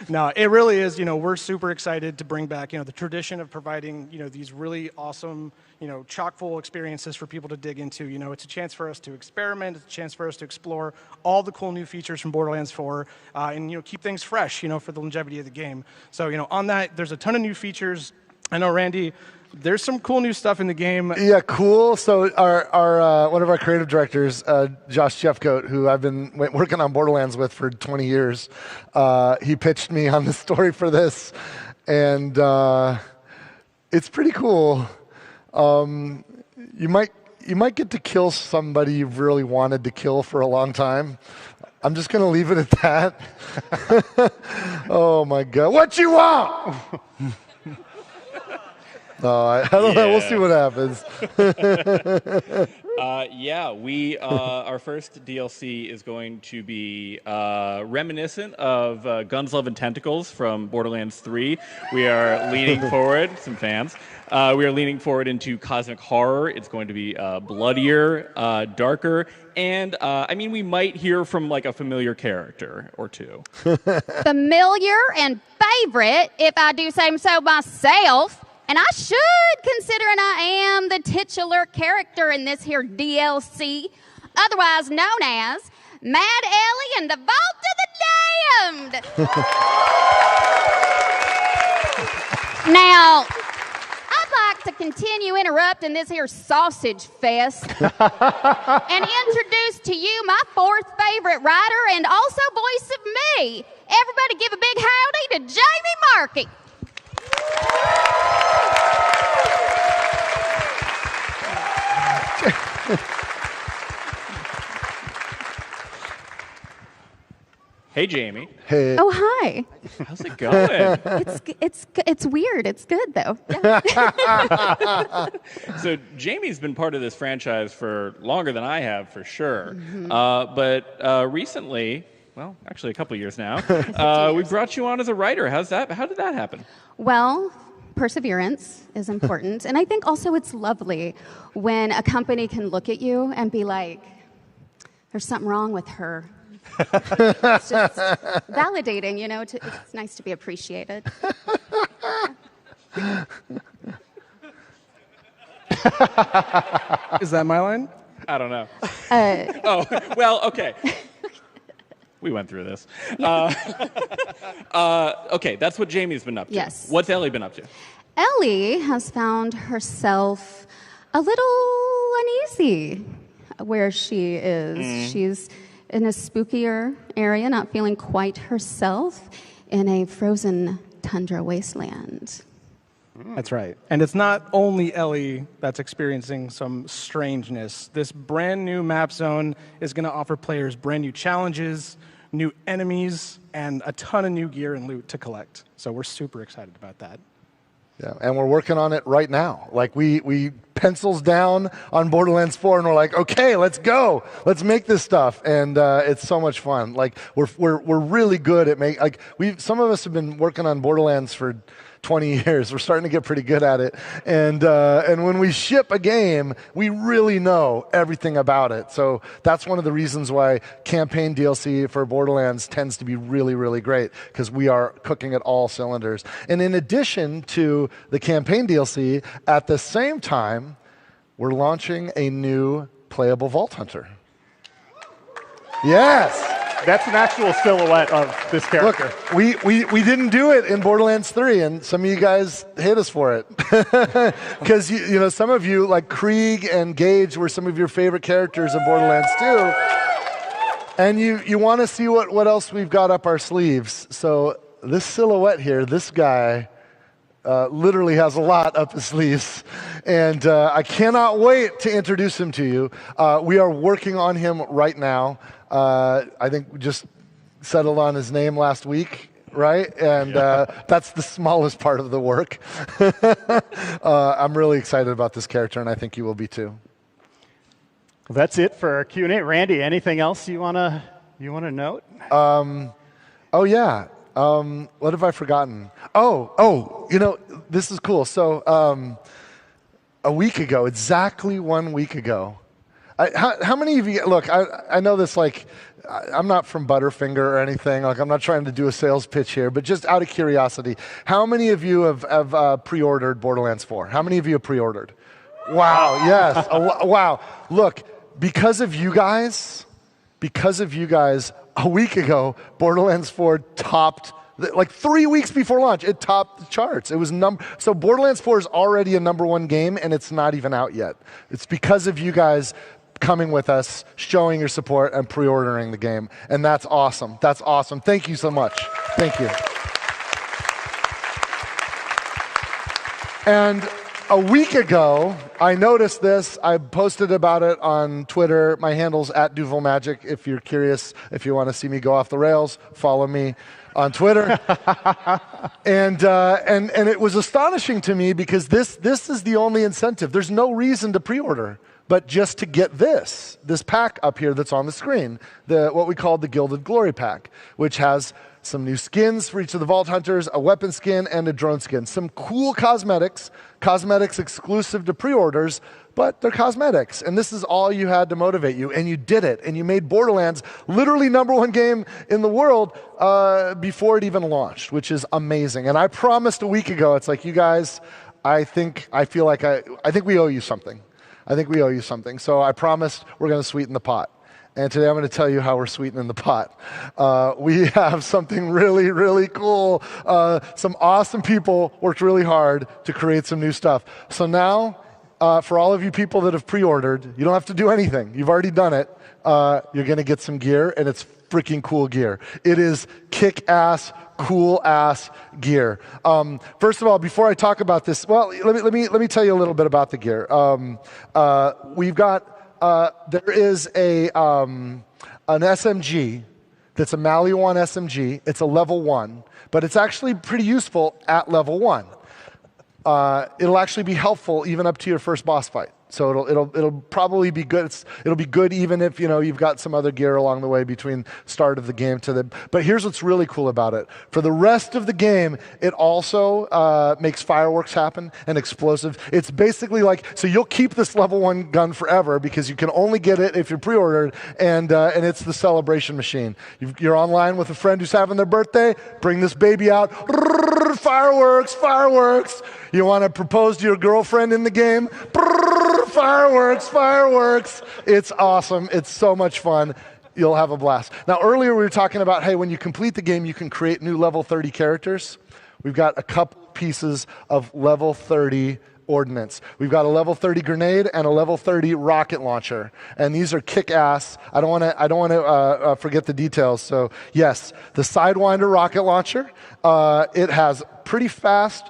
No, it really is. You know, we're super excited to bring back, you know, the tradition of providing, you know, these really awesome, you know, chock-full experiences for people to dig into. You know, it's a chance for us to experiment. It's a chance for us to explore all the cool new features from Borderlands 4 and, you know, keep things fresh, you know, for the longevity of the game. So, you know, on that, there's a ton of new features. I know, Randy, there's some cool new stuff in the game.
Yeah, cool. So our one of our creative directors, Josh Jeffcoat, who I've been working on Borderlands with for 20 years, he pitched me on the story for this, and it's pretty cool. You might get to kill somebody you've really wanted to kill for a long time. I'm just going to leave it at that. Oh, my God. What you want? No, I don't know. We'll see what happens.
Our first DLC is going to be reminiscent of Guns, Love, and Tentacles from Borderlands 3. We are leaning forward, some fans. We are leaning forward into cosmic horror. It's going to be bloodier, darker, and I mean, we might hear from like a familiar character or two.
Familiar and favorite, if I do say so myself. And I should, considering I am the titular character in this here DLC, otherwise known as Mad Ellie and the Vault of the Damned. Now, I'd like to continue interrupting this here sausage fest and introduce to you my 4th favorite writer and also voice of me. Everybody give a big howdy to Jamie Markey.
Hey, Jamie.
Hey.
Oh, hi.
How's it going?
It's weird. It's good though.
So Jamie's been part of this franchise for longer than I have, for sure.
Mm-hmm.
But recently, well, actually a couple years now, we brought you on as a writer. How did that happen?
Well, perseverance is important, and I think also it's lovely when a company can look at you and be like, "There's something wrong with her." It's just validating, you know. It's nice to be appreciated.
Is that my line?
I don't know. Oh, well, okay. We went through this. Okay, that's what Jamie's been up to.
Yes.
What's Ellie been up to?
Ellie has found herself a little uneasy where she is. She's in a spookier area, not feeling quite herself, in a frozen tundra wasteland.
That's right. And it's not only Ellie that's experiencing some strangeness. This brand new map zone is going to offer players brand new challenges, new enemies, and a ton of new gear and loot to collect. So we're super excited about that.
Yeah, and we're working on it right now. Like we pencils down on Borderlands 4, and we're like, okay, let's go, let's make this stuff, and it's so much fun. Like we're really good at some of us have been working on Borderlands for 20 years. We're starting to get pretty good at it, and when we ship a game, we really know everything about it. So that's one of the reasons why campaign DLC for Borderlands tends to be really, really great, because we are cooking at all cylinders. And in addition to the campaign DLC, at the same time, we're launching a new playable Vault Hunter. Yes.
That's an actual silhouette of this character.
Look, we didn't do it in Borderlands 3, and some of you guys hate us for it. Because you know, some of you, like Krieg and Gage, were some of your favorite characters in Borderlands 2. And you want to see what else we've got up our sleeves. So this silhouette here, this guy literally has a lot up his sleeves. And I cannot wait to introduce him to you. We are working on him right now. I think we just settled on his name last week, right? And that's the smallest part of the work. I'm really excited about this character, and I think you will be too.
Well, that's it for our Q&A. Randy, anything else you wanna note?
Oh yeah. What have I forgotten? Oh, you know, this is cool. So a week ago, exactly 1 week ago. How many of you, look, I know this, like, I'm not from Butterfinger or anything. Like, I'm not trying to do a sales pitch here, but just out of curiosity, how many of you have pre-ordered Borderlands 4? How many of you have pre-ordered? Wow, yes, wow. Look, because of you guys, a week ago, Borderlands 4 topped, like 3 weeks before launch, it topped the charts. It was so Borderlands 4 is already a #1 game, and it's not even out yet. It's because of you guys coming with us, showing your support, and pre-ordering the game. And that's awesome. That's awesome. Thank you so much. Thank you. And a week ago, I noticed this. I posted about it on Twitter. My handle's @DuvalMagic. If you're curious, if you want to see me go off the rails, follow me on Twitter. And it was astonishing to me because this is the only incentive. There's no reason to pre-order, but just to get this pack up here that's on the screen, what we call the Gilded Glory Pack, which has some new skins for each of the Vault Hunters, a weapon skin, and a drone skin. Some cool cosmetics exclusive to pre-orders, but they're cosmetics. And this is all you had to motivate you, and you did it. And you made Borderlands literally #1 game in the world before it even launched, which is amazing. And I promised a week ago, it's like, you guys, I think we owe you something. I think we owe you something. So I promised we're going to sweeten the pot. And today I'm going to tell you how we're sweetening the pot. We have something really, really cool. Some awesome people worked really hard to create some new stuff. So now, for all of you people that have pre-ordered, you don't have to do anything. You've already done it. You're going to get some gear, and it's freaking cool gear. It is kick-ass, cool-ass gear. First of all, before I talk about this, well, let me tell you a little bit about the gear. We've got there is an SMG that's a Maliwan SMG. It's a level 1, but it's actually pretty useful at level 1. It'll actually be helpful even up to your first boss fight. So it'll probably be good. It'll be good even if you've got some other gear along the way between start of the game to the. But here's what's really cool about it. For the rest of the game, it also makes fireworks happen and explosive. It's basically like, so you'll keep this level 1 gun forever because you can only get it if you're pre-ordered, and it's the celebration machine. You're online with a friend who's having their birthday. Bring this baby out. Fireworks, fireworks. You want to propose to your girlfriend in the game? Fireworks, fireworks. It's awesome. It's so much fun. You'll have a blast. Now, earlier we were talking about, hey, when you complete the game, you can create new level 30 characters. We've got a couple pieces of level 30 ordnance. We've got a level 30 grenade and a level 30 rocket launcher, and these are kick-ass. I don't want to forget the details. So yes, the Sidewinder rocket launcher. It has pretty fast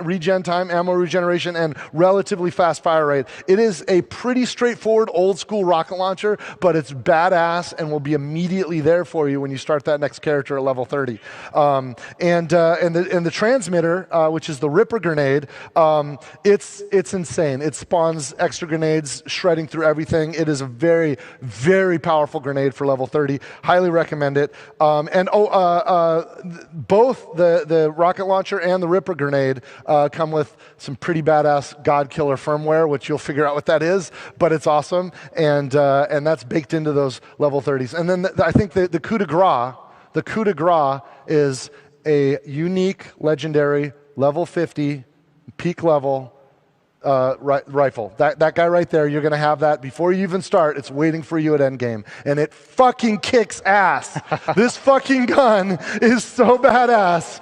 regen time, ammo regeneration, and relatively fast fire rate. It is a pretty straightforward old school rocket launcher, but it's badass and will be immediately there for you when you start that next character at level 30. And the transmitter, which is the Ripper grenade, it's insane. It spawns extra grenades, shredding through everything. It is a very, very powerful grenade for level 30. Highly recommend it. Both the rocket launcher and the Ripper grenade come with some pretty badass God Killer firmware, which you'll figure out what that is, but it's awesome, and that's baked into those level 30s. And then I think the coup de grace is a unique, legendary, level 50, peak level rifle. That guy right there, you're going to have that before you even start. It's waiting for you at endgame. And it fucking kicks ass. This fucking gun is so badass.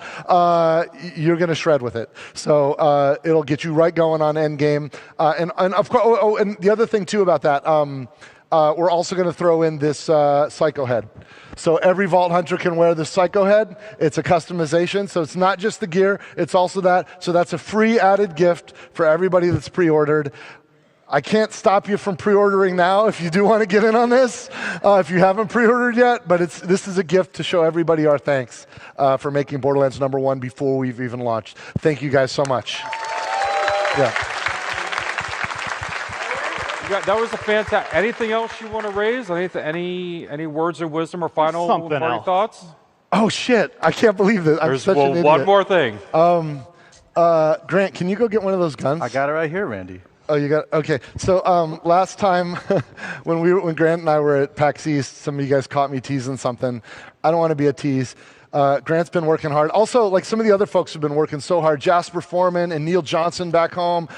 You're going to shred with it. So it'll get you right going on endgame. And of course, and the other thing too about that, we're also going to throw in this Psycho Head. So every Vault Hunter can wear the Psycho Head. It's a customization, so it's not just the gear, it's also that. So that's a free added gift for everybody that's pre-ordered. I can't stop you from pre-ordering now if you do want to get in on this, if you haven't pre-ordered yet, but this is a gift to show everybody our thanks for making Borderlands #1 before we've even launched. Thank you guys so much. Yeah.
That was a fantastic. Anything else you want to raise? Any words of wisdom or final thoughts?
Oh shit! I can't believe this. I'm such an idiot.
One more thing.
Grant, can you go get one of those guns?
I got it right here, Randy.
Oh, you got it? Okay. So last time when Grant and I were at PAX East, some of you guys caught me teasing something. I don't want to be a tease. Grant's been working hard. Also, like some of the other folks have been working so hard. Jasper Foreman and Neil Johnson back home.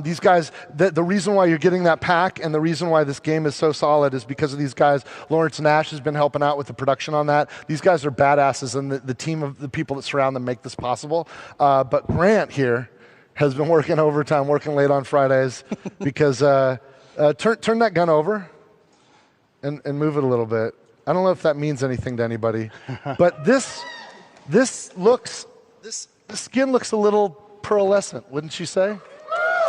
These guys, the reason why you're getting that pack and the reason why this game is so solid is because of these guys. Lawrence Nash has been helping out with the production on that. These guys are badasses, and the team of the people that surround them make this possible. But Grant here has been working overtime, working late on Fridays because turn that gun over and move it a little bit. I don't know if that means anything to anybody, but the skin looks a little pearlescent, wouldn't you say?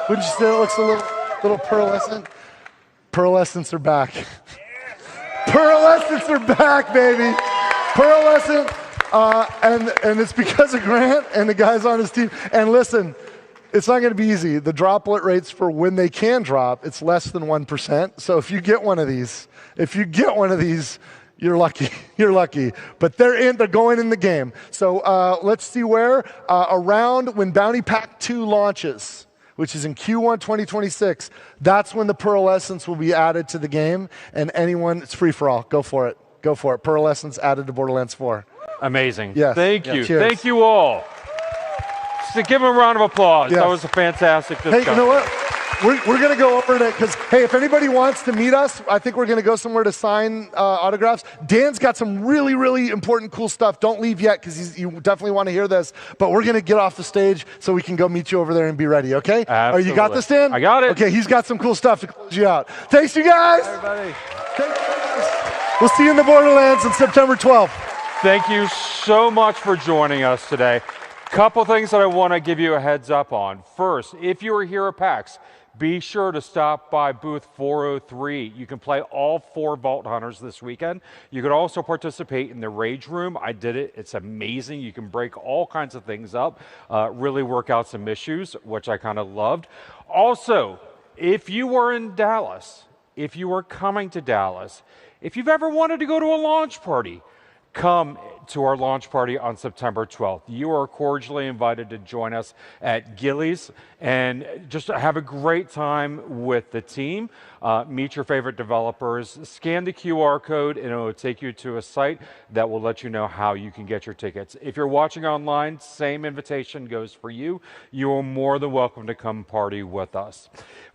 Wouldn't you say it looks a little pearlescent? Pearlescents are back. Pearlescents are back, baby. Pearlescent, and it's because of Grant and the guys on his team. And listen, it's not going to be easy. The droplet rates for when they can drop, it's less than 1%. So if you get one of these, you're lucky. You're lucky. But they're going in the game. So let's see where. Around when Bounty Pack 2 launches, which is in Q1 2026, that's when the Pearlescence will be added to the game. And it's free for all. Go for it. Go for it. Pearlescence added to Borderlands 4.
Amazing.
Yes.
Thank you.
Cheers.
Thank you all. So give them a round of applause.
Yes.
That was a fantastic discussion.
Hey, you know what? We're going to go over it because, hey, if anybody wants to meet us, I think we're going to go somewhere to sign autographs. Dan's got some really, really important, cool stuff. Don't leave yet because you definitely want to hear this. But we're going to get off the stage so we can go meet you over there and be ready, okay?
Absolutely.
You got this, Dan?
I got it.
Okay, he's got some cool stuff to close you out. Thanks, you guys.
Everybody.
Thank you guys. We'll see you in the Borderlands on September 12th.
Thank you so much for joining us today. Couple things that I want to give you a heads up on. First, if you are here at PAX, be sure to stop by booth 403. You can play all 4 Vault Hunters this weekend. You can also participate in the Rage Room. I did it. It's amazing. You can break all kinds of things up, really work out some issues, which I kind of loved. Also, if you are in Dallas, if you are coming to Dallas, if you've ever wanted to go to a launch party, come to our launch party on September 12th. You are cordially invited to join us at Gillies and just have a great time with the team. Meet your favorite developers, scan the QR code, and it will take you to a site that will let you know how you can get your tickets. If you're watching online, same invitation goes for you. You are more than welcome to come party with us.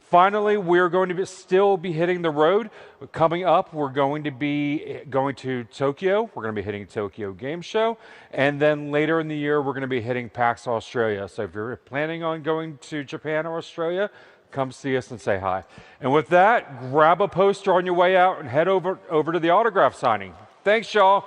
Finally, we're going to still be hitting the road. Coming up, we're going to be going to Tokyo. We're going to be hitting Tokyo Game Show. And then later in the year, we're going to be hitting PAX Australia. So if you're planning on going to Japan or Australia, come see us and say hi. And with that, grab a poster on your way out and head over to the autograph signing. Thanks, y'all.